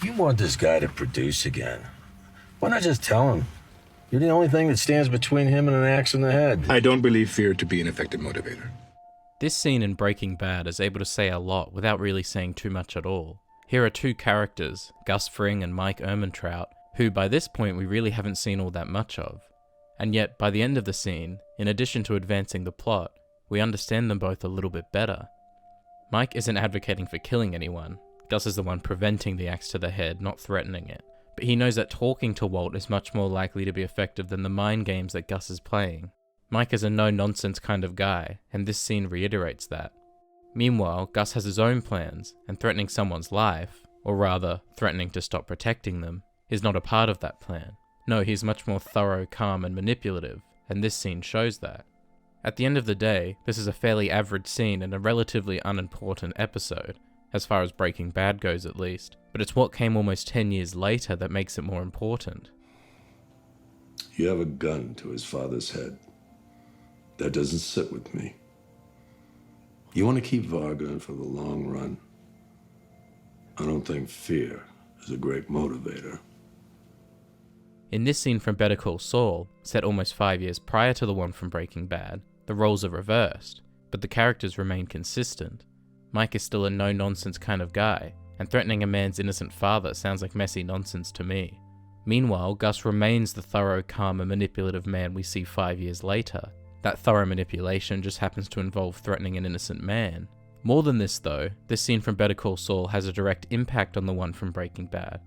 You want this guy to produce again. Why not just tell him? You're the only thing that stands between him and an axe in the head. I don't believe fear to be an effective motivator. This scene in Breaking Bad is able to say a lot without really saying too much at all. Here are two characters, Gus Fring and Mike Ehrmantraut, who by this point we really haven't seen all that much of. And yet, by the end of the scene, in addition to advancing the plot, we understand them both a little bit better. Mike isn't advocating for killing anyone. Gus is the one preventing the axe to the head, not threatening it. But he knows that talking to Walt is much more likely to be effective than the mind games that Gus is playing. Mike is a no-nonsense kind of guy, and this scene reiterates that. Meanwhile, Gus has his own plans, and threatening someone's life, or rather, threatening to stop protecting them, is not a part of that plan. No, he's much more thorough, calm, and manipulative, and this scene shows that. At the end of the day, this is a fairly average scene in a relatively unimportant episode, as far as Breaking Bad goes at least, but it's what came almost 10 years later that makes it more important. You have a gun to his father's head. That doesn't sit with me. You want to keep Varga for the long run. I don't think fear is a great motivator. In this scene from Better Call Saul, set almost 5 years prior to the one from Breaking Bad, the roles are reversed, but the characters remain consistent. Mike is still a no-nonsense kind of guy, and threatening a man's innocent father sounds like messy nonsense to me. Meanwhile, Gus remains the thorough, calm, and manipulative man we see 5 years later. That thorough manipulation just happens to involve threatening an innocent man. More than this though, this scene from Better Call Saul has a direct impact on the one from Breaking Bad,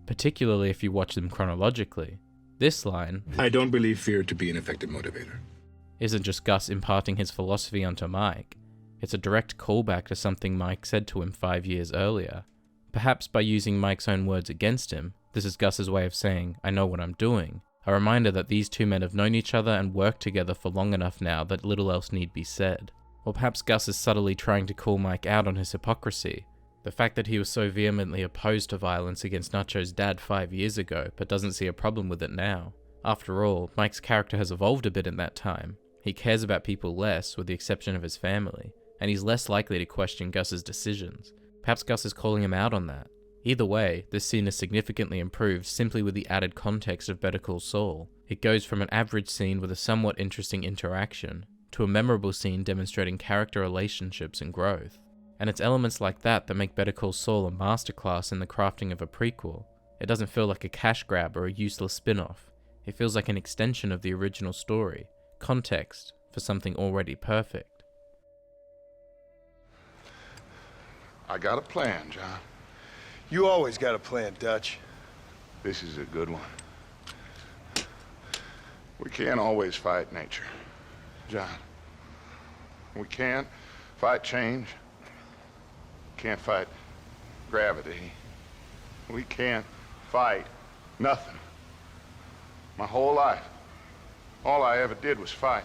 particularly if you watch them chronologically. This line, I don't believe fear to be an effective motivator, isn't just Gus imparting his philosophy onto Mike. It's a direct callback to something Mike said to him 5 years earlier. Perhaps by using Mike's own words against him, this is Gus's way of saying, I know what I'm doing. A reminder that these two men have known each other and worked together for long enough now that little else need be said. Or perhaps Gus is subtly trying to call Mike out on his hypocrisy. The fact that he was so vehemently opposed to violence against Nacho's dad 5 years ago, but doesn't see a problem with it now. After all, Mike's character has evolved a bit in that time. He cares about people less, with the exception of his family, and he's less likely to question Gus's decisions. Perhaps Gus is calling him out on that. Either way, this scene is significantly improved simply with the added context of Better Call Saul. It goes from an average scene with a somewhat interesting interaction, to a memorable scene demonstrating character relationships and growth. And it's elements like that that make Better Call Saul a masterclass in the crafting of a prequel. It doesn't feel like a cash grab or a useless spin-off. It feels like an extension of the original story, context for something already perfect. I got a plan, John. You always got a plan, Dutch. This is a good one. We can't always fight nature, John. We can't fight change. Can't fight gravity. We can't fight nothing. My whole life, all I ever did was fight.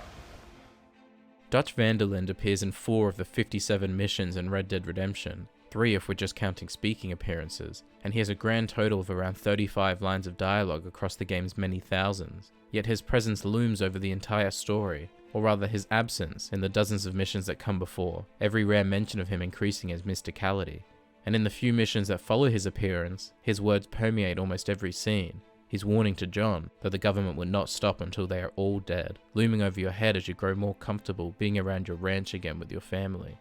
Dutch van der Linde appears in 4 of the 57 missions in Red Dead Redemption, 3 if we're just counting speaking appearances, and he has a grand total of around 35 lines of dialogue across the game's many thousands. Yet his presence looms over the entire story, or rather his absence in the dozens of missions that come before, every rare mention of him increasing his mysticality. And in the few missions that follow his appearance, his words permeate almost every scene. His warning to John that the government would not stop until they are all dead, looming over your head as you grow more comfortable being around your ranch again with your family.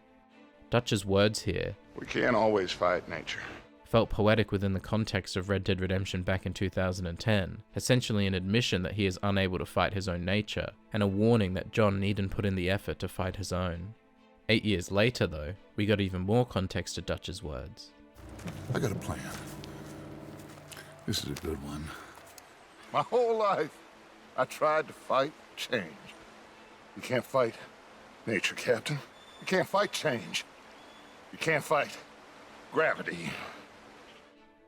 Dutch's words here, We can't always fight nature. felt poetic within the context of Red Dead Redemption back in 2010, essentially an admission that he is unable to fight his own nature, and a warning that John needn't put in the effort to fight his own. 8 years later though, we got even more context to Dutch's words. I got a plan. This is a good one. My whole life, I tried to fight change. You can't fight nature, Captain. You can't fight change. You can't fight gravity.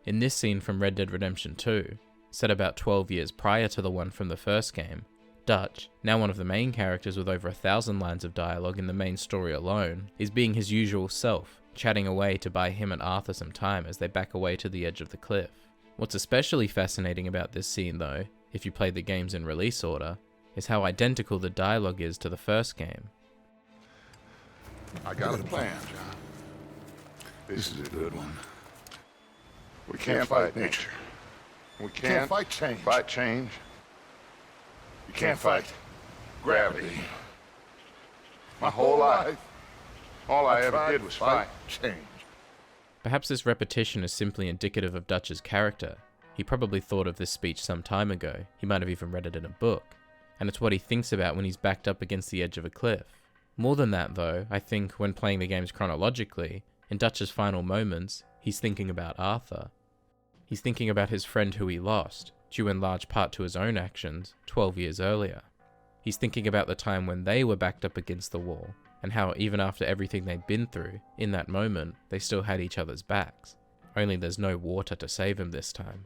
In this scene from Red Dead Redemption 2, set about 12 years prior to the one from the first game, Dutch, now one of the main characters with over 1,000 lines of dialogue in the main story alone, is being his usual self, chatting away to buy him and Arthur some time as they back away to the edge of the cliff. What's especially fascinating about this scene though, if you play the games in release order, is how identical the dialogue is to the first game. I got a plan, John. This is a good one. We can't fight nature. We can't fight change. Fight change. You can't fight gravity. My whole life, all I ever did was fight change. Perhaps this repetition is simply indicative of Dutch's character. He probably thought of this speech some time ago, he might have even read it in a book, and it's what he thinks about when he's backed up against the edge of a cliff. More than that though, I think when playing the games chronologically, in Dutch's final moments, he's thinking about Arthur. He's thinking about his friend who he lost, due in large part to his own actions, 12 years earlier. He's thinking about the time when they were backed up against the wall, and how even after everything they'd been through, in that moment, they still had each other's backs. Only there's no water to save him this time.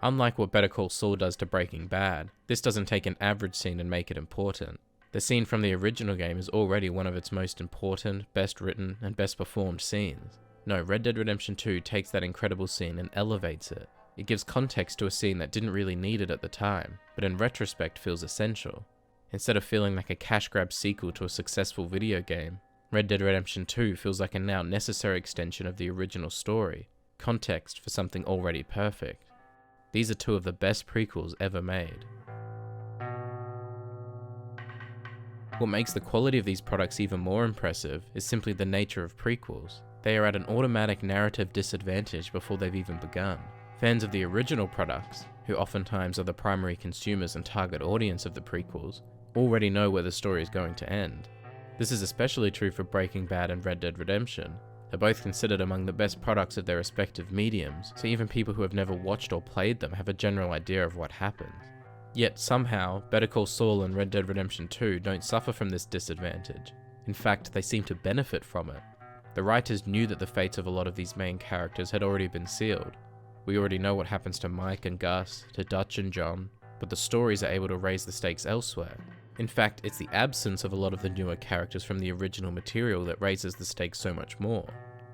Unlike what Better Call Saul does to Breaking Bad, this doesn't take an average scene and make it important. The scene from the original game is already one of its most important, best written, and best performed scenes. No, Red Dead Redemption 2 takes that incredible scene and elevates it. It gives context to a scene that didn't really need it at the time, but in retrospect feels essential. Instead of feeling like a cash grab sequel to a successful video game, Red Dead Redemption 2 feels like a now necessary extension of the original story, context for something already perfect. These are two of the best prequels ever made. What makes the quality of these products even more impressive is simply the nature of prequels. They are at an automatic narrative disadvantage before they've even begun. Fans of the original products, who oftentimes are the primary consumers and target audience of the prequels, already know where the story is going to end. This is especially true for Breaking Bad and Red Dead Redemption. They're both considered among the best products of their respective mediums, so even people who have never watched or played them have a general idea of what happens. Yet somehow, Better Call Saul and Red Dead Redemption 2 don't suffer from this disadvantage. In fact, they seem to benefit from it. The writers knew that the fates of a lot of these main characters had already been sealed. We already know what happens to Mike and Gus, to Dutch and John, but the stories are able to raise the stakes elsewhere. In fact, it's the absence of a lot of the newer characters from the original material that raises the stakes so much more.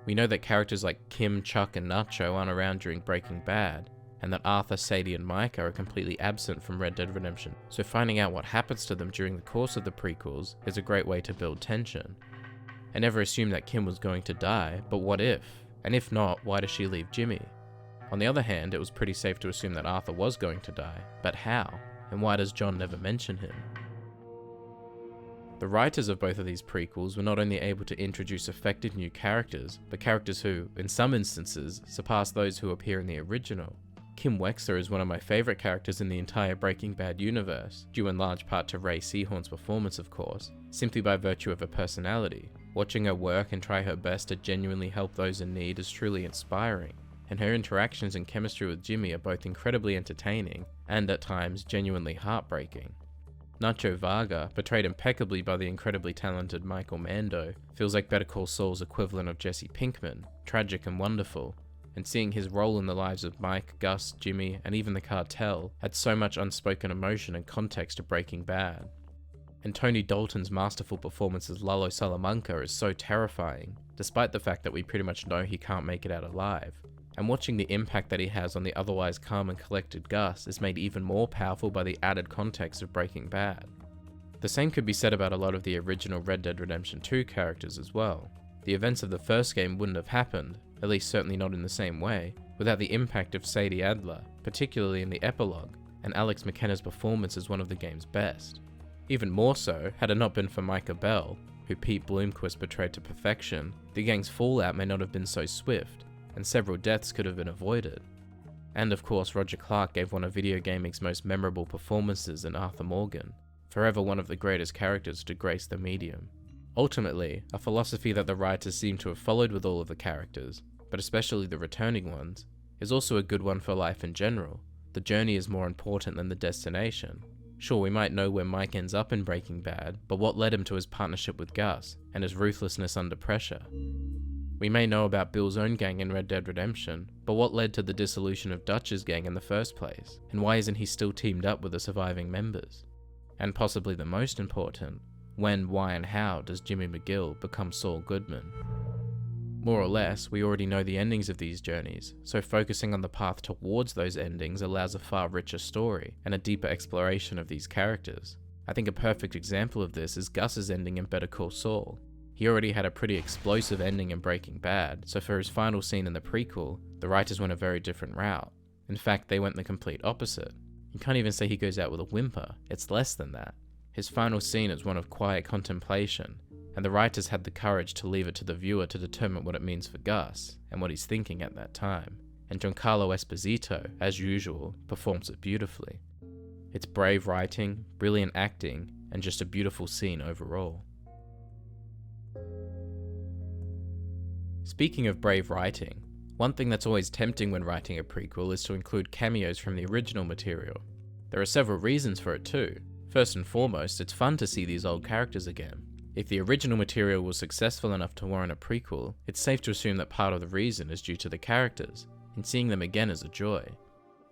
We know that characters like Kim, Chuck, and Nacho aren't around during Breaking Bad, and that Arthur, Sadie, and Micah are completely absent from Red Dead Redemption, so finding out what happens to them during the course of the prequels is a great way to build tension. I never assumed that Kim was going to die, but what if? And if not, why does she leave Jimmy? On the other hand, it was pretty safe to assume that Arthur was going to die, but how? And why does John never mention him? The writers of both of these prequels were not only able to introduce effective new characters, but characters who, in some instances, surpass those who appear in the original. Kim Wexler is one of my favourite characters in the entire Breaking Bad universe, due in large part to Ray Seahorn's performance of course, simply by virtue of her personality. Watching her work and try her best to genuinely help those in need is truly inspiring, and her interactions and chemistry with Jimmy are both incredibly entertaining, and at times genuinely heartbreaking. Nacho Varga, portrayed impeccably by the incredibly talented Michael Mando, feels like Better Call Saul's equivalent of Jesse Pinkman, tragic and wonderful, and seeing his role in the lives of Mike, Gus, Jimmy, and even the cartel adds so much unspoken emotion and context to Breaking Bad. And Tony Dalton's masterful performance as Lalo Salamanca is so terrifying, despite the fact that we pretty much know he can't make it out alive. And watching the impact that he has on the otherwise calm and collected Gus is made even more powerful by the added context of Breaking Bad. The same could be said about a lot of the original Red Dead Redemption 2 characters as well. The events of the first game wouldn't have happened, at least certainly not in the same way, without the impact of Sadie Adler, particularly in the epilogue, and Alex McKenna's performance as one of the game's best. Even more so, had it not been for Micah Bell, who Pete Bloomquist portrayed to perfection, the gang's fallout may not have been so swift, and several deaths could have been avoided. And of course, Roger Clark gave one of video gaming's most memorable performances in Arthur Morgan, forever one of the greatest characters to grace the medium. Ultimately, a philosophy that the writers seem to have followed with all of the characters, but especially the returning ones, is also a good one for life in general. The journey is more important than the destination. Sure, we might know where Mike ends up in Breaking Bad, but what led him to his partnership with Gus, and his ruthlessness under pressure? We may know about Bill's own gang in Red Dead Redemption, but what led to the dissolution of Dutch's gang in the first place, and why isn't he still teamed up with the surviving members? And possibly the most important, when, why, and how does Jimmy McGill become Saul Goodman? More or less, we already know the endings of these journeys, so focusing on the path towards those endings allows a far richer story and a deeper exploration of these characters. I think a perfect example of this is Gus's ending in Better Call Saul. He already had a pretty explosive ending in Breaking Bad, so for his final scene in the prequel, the writers went a very different route. In fact, they went the complete opposite. You can't even say he goes out with a whimper, it's less than that. His final scene is one of quiet contemplation, and the writers had the courage to leave it to the viewer to determine what it means for Gus, and what he's thinking at that time. And Giancarlo Esposito, as usual, performs it beautifully. It's brave writing, brilliant acting, and just a beautiful scene overall. Speaking of brave writing, one thing that's always tempting when writing a prequel is to include cameos from the original material. There are several reasons for it too. First and foremost, it's fun to see these old characters again. If the original material was successful enough to warrant a prequel, it's safe to assume that part of the reason is due to the characters, and seeing them again is a joy.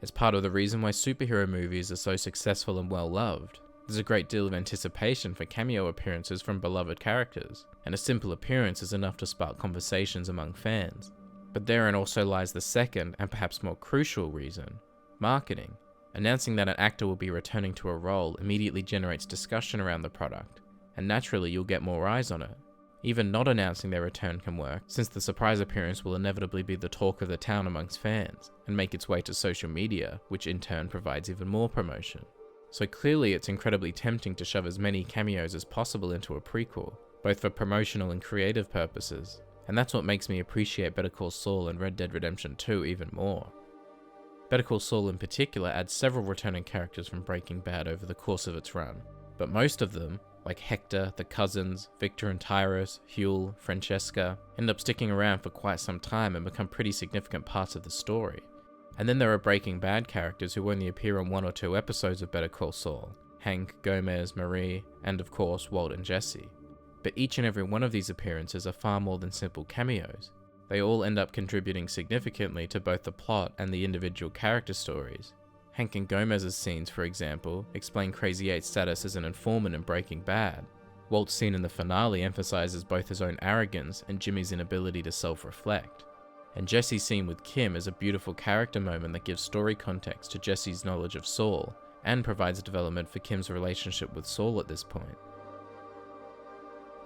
It's part of the reason why superhero movies are so successful and well loved. There's a great deal of anticipation for cameo appearances from beloved characters, and a simple appearance is enough to spark conversations among fans. But therein also lies the second, and perhaps more crucial reason: marketing. Announcing that an actor will be returning to a role immediately generates discussion around the product, and naturally you'll get more eyes on it. Even not announcing their return can work, since the surprise appearance will inevitably be the talk of the town amongst fans, and make its way to social media, which in turn provides even more promotion. So clearly it's incredibly tempting to shove as many cameos as possible into a prequel, both for promotional and creative purposes, and that's what makes me appreciate Better Call Saul and Red Dead Redemption 2 even more. Better Call Saul in particular adds several returning characters from Breaking Bad over the course of its run, but most of them, like Hector, the cousins, Victor and Tyrus, Huel, Francesca, end up sticking around for quite some time and become pretty significant parts of the story. And then there are Breaking Bad characters who only appear on 1 or 2 episodes of Better Call Saul: Hank, Gomez, Marie, and of course Walt and Jesse. But each and every one of these appearances are far more than simple cameos. They all end up contributing significantly to both the plot and the individual character stories. Hank and Gomez's scenes, for example, explain Crazy 8's status as an informant in Breaking Bad. Walt's scene in the finale emphasizes both his own arrogance and Jimmy's inability to self-reflect. And Jesse's scene with Kim is a beautiful character moment that gives story context to Jesse's knowledge of Saul, and provides development for Kim's relationship with Saul at this point.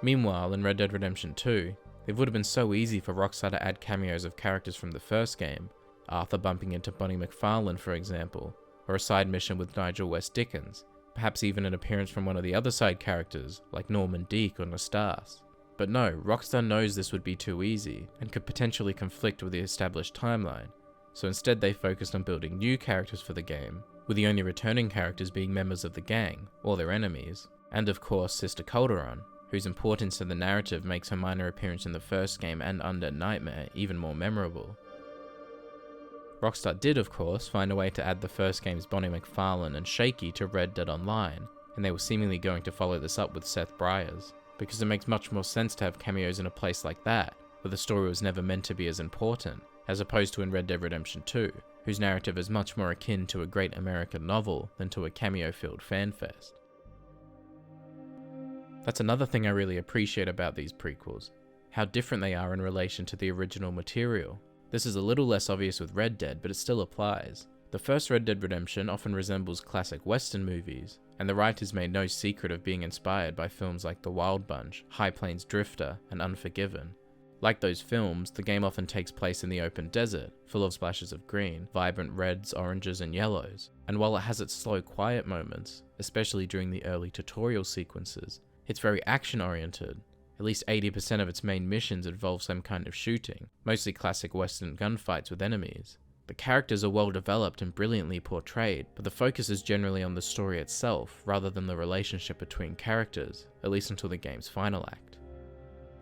Meanwhile, in Red Dead Redemption 2, it would have been so easy for Rockstar to add cameos of characters from the first game, Arthur bumping into Bonnie McFarlane for example, or a side mission with Nigel West Dickens, perhaps even an appearance from one of the other side characters like Norman Deek or Nastas. But no, Rockstar knows this would be too easy, and could potentially conflict with the established timeline, so instead they focused on building new characters for the game, with the only returning characters being members of the gang, or their enemies, and of course Sister Calderon, whose importance to the narrative makes her minor appearance in the first game and Undead Nightmare even more memorable. Rockstar did, of course, find a way to add the first game's Bonnie McFarlane and Shaky to Red Dead Online, and they were seemingly going to follow this up with Seth Briers, because it makes much more sense to have cameos in a place like that, where the story was never meant to be as important, as opposed to in Red Dead Redemption 2, whose narrative is much more akin to a great American novel than to a cameo-filled fanfest. That's another thing I really appreciate about these prequels, how different they are in relation to the original material. This is a little less obvious with Red Dead, but it still applies. The first Red Dead Redemption often resembles classic Western movies, and the writers made no secret of being inspired by films like The Wild Bunch, High Plains Drifter, and Unforgiven. Like those films, the game often takes place in the open desert, full of splashes of green, vibrant reds, oranges, and yellows, and while it has its slow, quiet moments, especially during the early tutorial sequences, it's very action-oriented. At least 80% of its main missions involve some kind of shooting, mostly classic Western gunfights with enemies. The characters are well developed and brilliantly portrayed, but the focus is generally on the story itself rather than the relationship between characters, at least until the game's final act.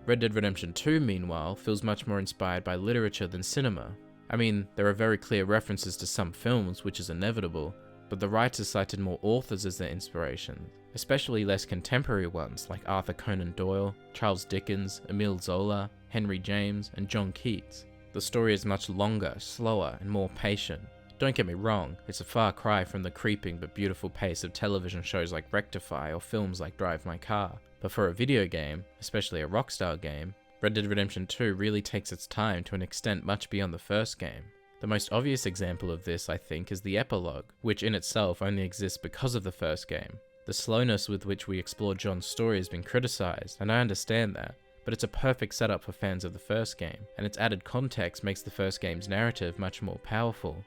Red Dead Redemption 2, meanwhile, feels much more inspired by literature than cinema. I mean, there are very clear references to some films, which is inevitable, but the writers cited more authors as their inspiration, especially less contemporary ones like Arthur Conan Doyle, Charles Dickens, Emile Zola, Henry James, and John Keats. The story is much longer, slower, and more patient. Don't get me wrong, it's a far cry from the creeping but beautiful pace of television shows like Rectify or films like Drive My Car. But for a video game, especially a Rockstar game, Red Dead Redemption 2 really takes its time to an extent much beyond the first game. The most obvious example of this, I think, is the epilogue, which in itself only exists because of the first game. The slowness with which we explore John's story has been criticized, and I understand that, but it's a perfect setup for fans of the first game, and its added context makes the first game's narrative much more powerful.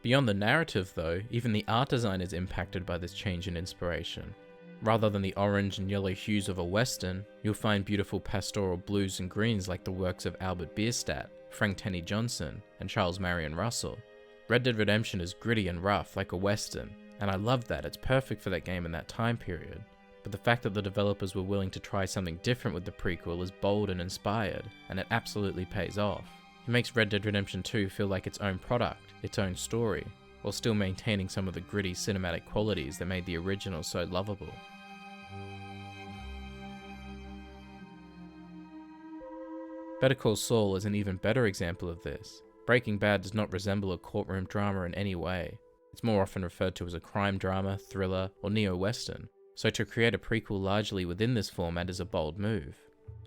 Beyond the narrative though, even the art design is impacted by this change in inspiration. Rather than the orange and yellow hues of a western, you'll find beautiful pastoral blues and greens like the works of Albert Bierstadt, Frank Tenney Johnson, and Charles Marion Russell. Red Dead Redemption is gritty and rough like a western, and I love that. It's perfect for that game in that time period. But the fact that the developers were willing to try something different with the prequel is bold and inspired, and it absolutely pays off. It makes Red Dead Redemption 2 feel like its own product, its own story, while still maintaining some of the gritty cinematic qualities that made the original so lovable. Better Call Saul is an even better example of this. Breaking Bad does not resemble a courtroom drama in any way. It's more often referred to as a crime drama, thriller, or neo-western, so to create a prequel largely within this format is a bold move.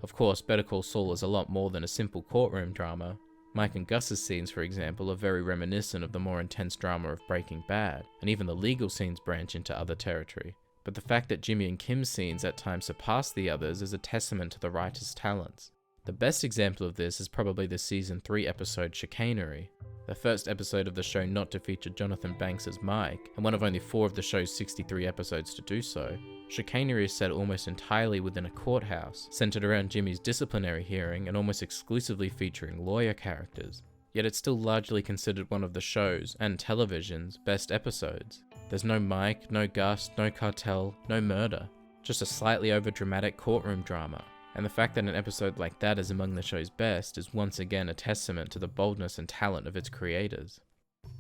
Of course, Better Call Saul is a lot more than a simple courtroom drama. Mike and Gus's scenes, for example, are very reminiscent of the more intense drama of Breaking Bad, and even the legal scenes branch into other territory. But the fact that Jimmy and Kim's scenes at times surpass the others is a testament to the writer's talents. The best example of this is probably the Season 3 episode Chicanery, the first episode of the show not to feature Jonathan Banks as Mike, and one of only 4 of the show's 63 episodes to do so. Chicanery is set almost entirely within a courthouse, centered around Jimmy's disciplinary hearing and almost exclusively featuring lawyer characters. Yet it's still largely considered one of the show's, and television's, best episodes. There's no Mike, no Gus, no cartel, no murder, just a slightly overdramatic courtroom drama. And the fact that an episode like that is among the show's best is once again a testament to the boldness and talent of its creators.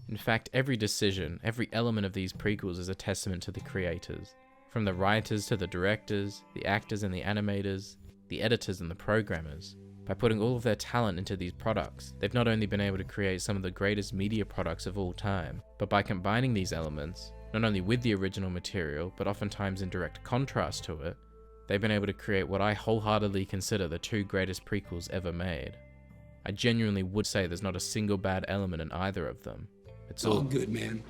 In fact, every decision, every element of these prequels is a testament to the creators. From the writers to the directors, the actors and the animators, the editors and the programmers. By putting all of their talent into these products, they've not only been able to create some of the greatest media products of all time, but by combining these elements, not only with the original material, but oftentimes in direct contrast to it, they've been able to create what I wholeheartedly consider the 2 greatest prequels ever made. I genuinely would say there's not a single bad element in either of them. It's all good, man.